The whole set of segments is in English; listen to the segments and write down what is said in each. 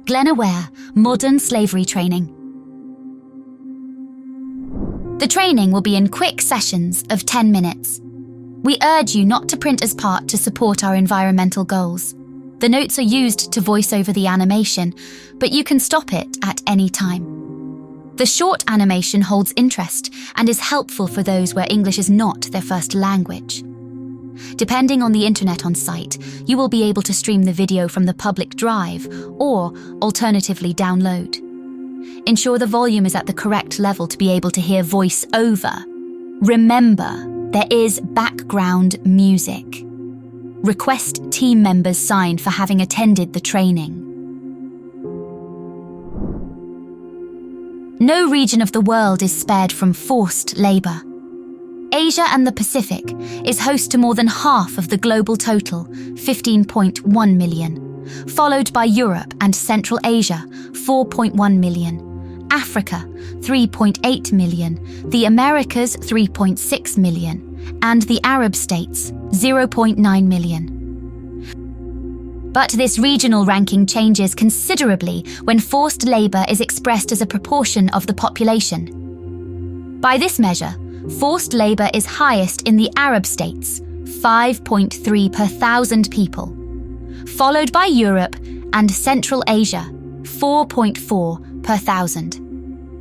Glen Modern Slavery Training. The training will be in quick sessions of 10 minutes. We urge you not to print as part to support our environmental goals. The notes are used to voice over the animation, but you can stop it at any time. The short animation holds interest and is helpful for those where English is not their first language. Depending on the internet on site, you will be able to stream the video from the public drive or, alternatively, download. Ensure the volume is at the correct level to be able to hear voice over. Remember, there is background music. Request team members sign for having attended the training. No region of the world is spared from forced labour. Asia and the Pacific is host to more than half of the global total, 15.1 million, followed by Europe and Central Asia, 4.1 million, Africa, 3.8 million, the Americas, 3.6 million, and the Arab states, 0.9 million. But this regional ranking changes considerably when forced labour is expressed as a proportion of the population. By this measure, forced labour is highest in the Arab states, 5.3 per thousand people, followed by Europe and Central Asia, 4.4 per thousand.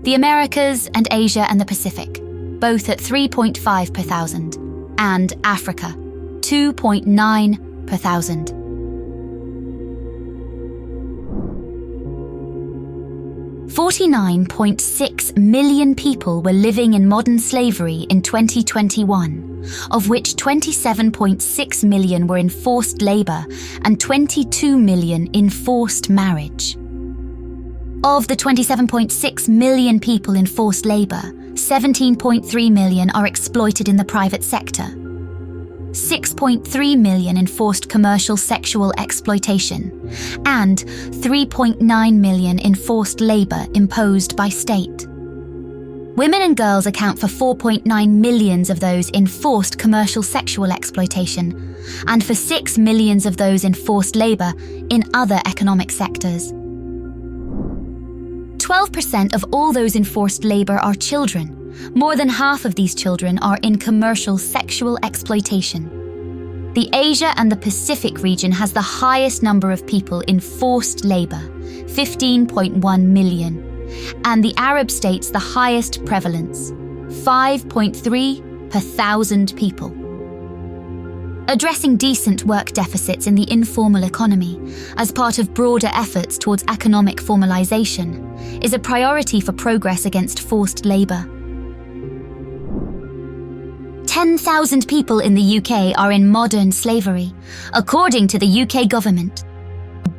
The Americas and Asia and the Pacific, both at 3.5 per thousand, and Africa, 2.9 per thousand. $49.6 million people were living in modern slavery in 2021, of which 27.6 million were in forced labour and 22 million in forced marriage. Of the 27.6 million people in forced labour, 17.3 million are exploited in the private sector, 6.3 million in forced commercial sexual exploitation, and 3.9 million in forced labour imposed by state. Women and girls account for 4.9 million of those in forced commercial sexual exploitation, and for 6 million of those in forced labour in other economic sectors. 12% of all those in forced labour are children. More than half of these children are in commercial sexual exploitation. The Asia and the Pacific region has the highest number of people in forced labour, 15.1 million, and the Arab states the highest prevalence, 5.3 per thousand people. Addressing decent work deficits in the informal economy as part of broader efforts towards economic formalisation is a priority for progress against forced labour. 10,000 people in the UK are in modern slavery, according to the UK government.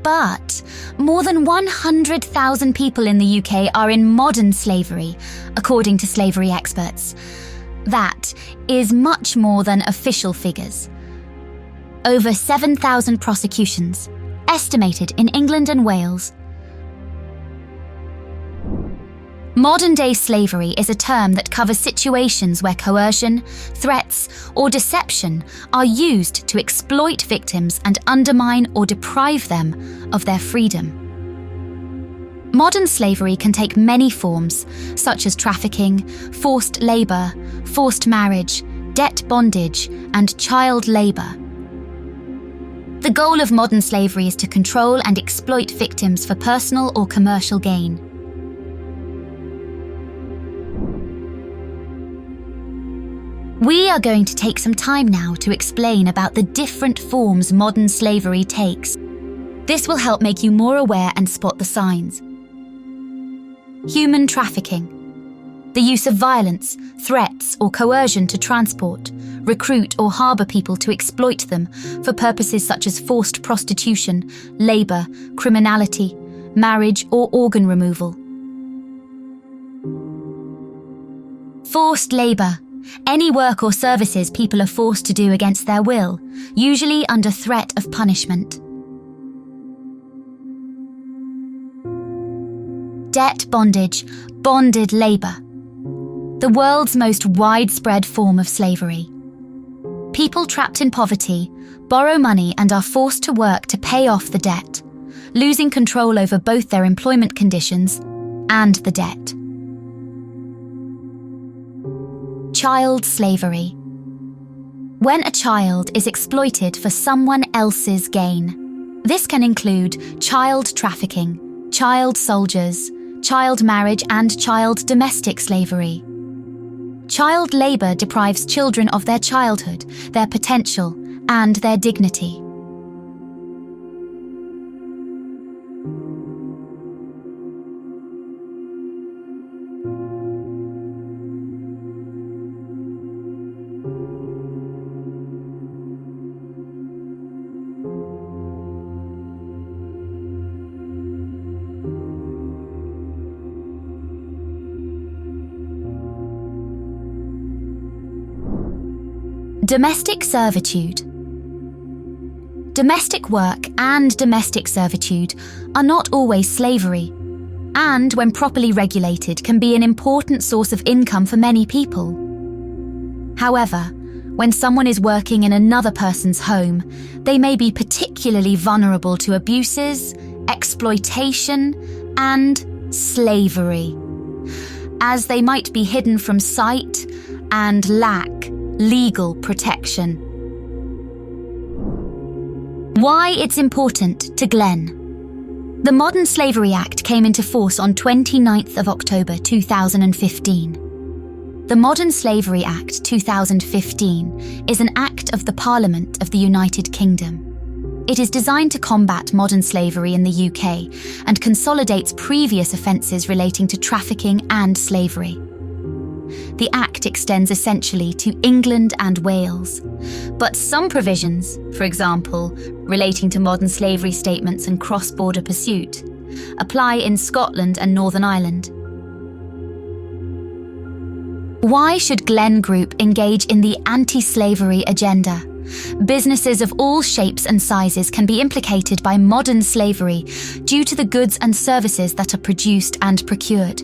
But more than 100,000 people in the UK are in modern slavery, according to slavery experts. That is much more than official figures. Over 7,000 prosecutions, estimated in England and Wales. Modern-day slavery is a term that covers situations where coercion, threats, or deception are used to exploit victims and undermine or deprive them of their freedom. Modern slavery can take many forms, such as trafficking, forced labour, forced marriage, debt bondage, and child labour. The goal of modern slavery is to control and exploit victims for personal or commercial gain. We are going to take some time now to explain about the different forms modern slavery takes. This will help make you more aware and spot the signs. Human trafficking. The use of violence, threats, or coercion to transport, recruit, or harbour people to exploit them for purposes such as forced prostitution, labour, criminality, marriage, or organ removal. Forced labour. Any work or services people are forced to do against their will, usually under threat of punishment. Debt bondage, bonded labour. The world's most widespread form of slavery. People trapped in poverty borrow money and are forced to work to pay off the debt, losing control over both their employment conditions and the debt. Child slavery. When a child is exploited for someone else's gain, this can include child trafficking, child soldiers, child marriage, and child domestic slavery. Child labour deprives children of their childhood, their potential, and their dignity. Domestic servitude. Domestic work and domestic servitude are not always slavery, and when properly regulated can be an important source of income for many people. However, when someone is working in another person's home, they may be particularly vulnerable to abuses, exploitation, and slavery, as they might be hidden from sight and lack legal protection. Why it's important to Glen. The Modern Slavery Act came into force on 29th of October 2015. The Modern Slavery Act 2015 is an act of the Parliament of the United Kingdom. It is designed to combat modern slavery in the UK and consolidates previous offences relating to trafficking and slavery. The Act extends essentially to England and Wales, but some provisions, for example, relating to modern slavery statements and cross-border pursuit, apply in Scotland and Northern Ireland. Why should Glen Group engage in the anti-slavery agenda? Businesses of all shapes and sizes can be implicated by modern slavery due to the goods and services that are produced and procured.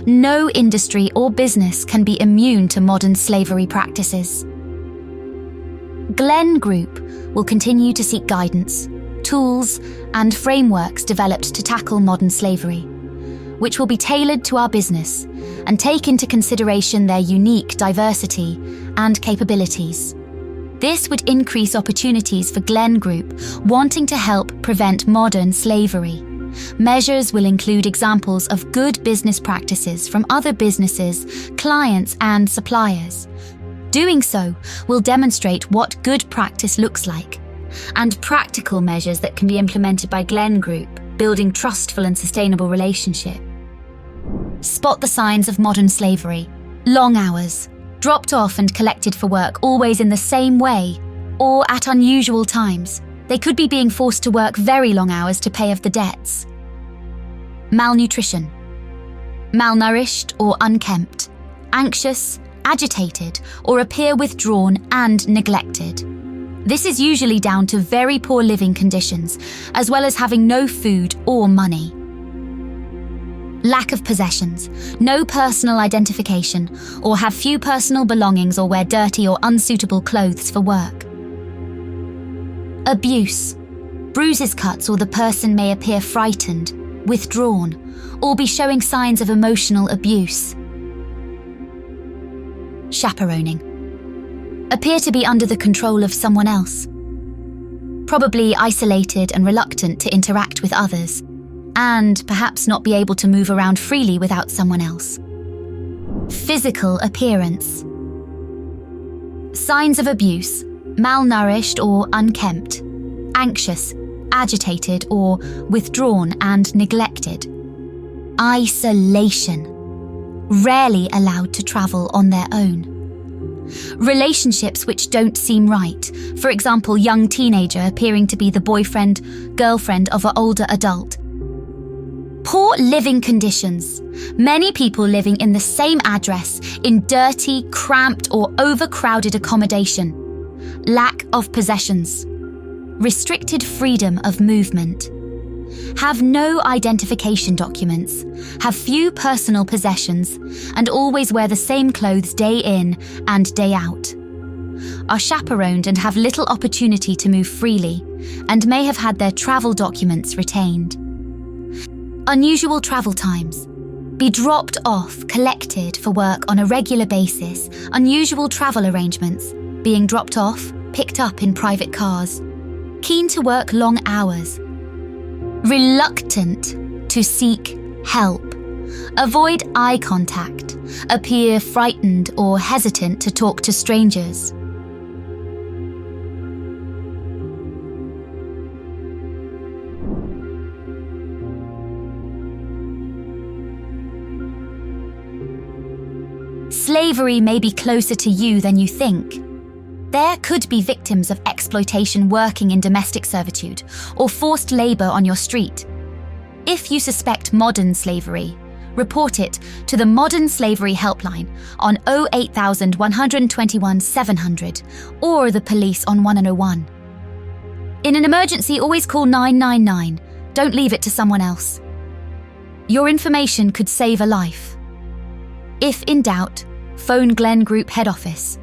No industry or business can be immune to modern slavery practices. Glen Group will continue to seek guidance, tools, and frameworks developed to tackle modern slavery, which will be tailored to our business and take into consideration their unique diversity and capabilities. This would increase opportunities for Glen Group wanting to help prevent modern slavery. Measures will include examples of good business practices from other businesses, clients, and suppliers. Doing so will demonstrate what good practice looks like, and practical measures that can be implemented by Glen Group, building trustful and sustainable relationship. Spot the signs of modern slavery. Long hours, dropped off and collected for work always in the same way, or at unusual times. They could be being forced to work very long hours to pay off the debts. Malnutrition. Malnourished or unkempt. Anxious, agitated, or appear withdrawn and neglected. This is usually down to very poor living conditions, as well as having no food or money. Lack of possessions, no personal identification, or have few personal belongings or wear dirty or unsuitable clothes for work. Abuse. Bruises, cuts, or the person may appear frightened, withdrawn, or be showing signs of emotional abuse. Chaperoning. Appear to be under the control of someone else. Probably isolated and reluctant to interact with others, and perhaps not be able to move around freely without someone else. Physical appearance. Signs of abuse. Malnourished or unkempt, anxious, agitated, or withdrawn and neglected. Isolation. Rarely allowed to travel on their own. Relationships which don't seem right, for example, young teenager appearing to be the boyfriend, girlfriend of an older adult. Poor living conditions. Many people living in the same address in dirty, cramped, or overcrowded accommodation. Lack of possessions. Restricted freedom of movement. Have no identification documents, have few personal possessions, and always wear the same clothes day in and day out. are chaperoned and have little opportunity to move freely, and may have had their travel documents retained. Unusual travel times. Be dropped off, collected for work on a regular basis. Unusual travel arrangements. Being dropped off, picked up in private cars. Keen to work long hours. Reluctant to seek help. Avoid eye contact. Appear frightened or hesitant to talk to strangers. Slavery may be closer to you than you think. There could be victims of exploitation working in domestic servitude or forced labour on your street. If you suspect modern slavery, report it to the Modern Slavery Helpline on 08121 700 or the police on 101. In an emergency, always call 999. Don't leave it to someone else. Your information could save a life. If in doubt, phone Glen Group Head Office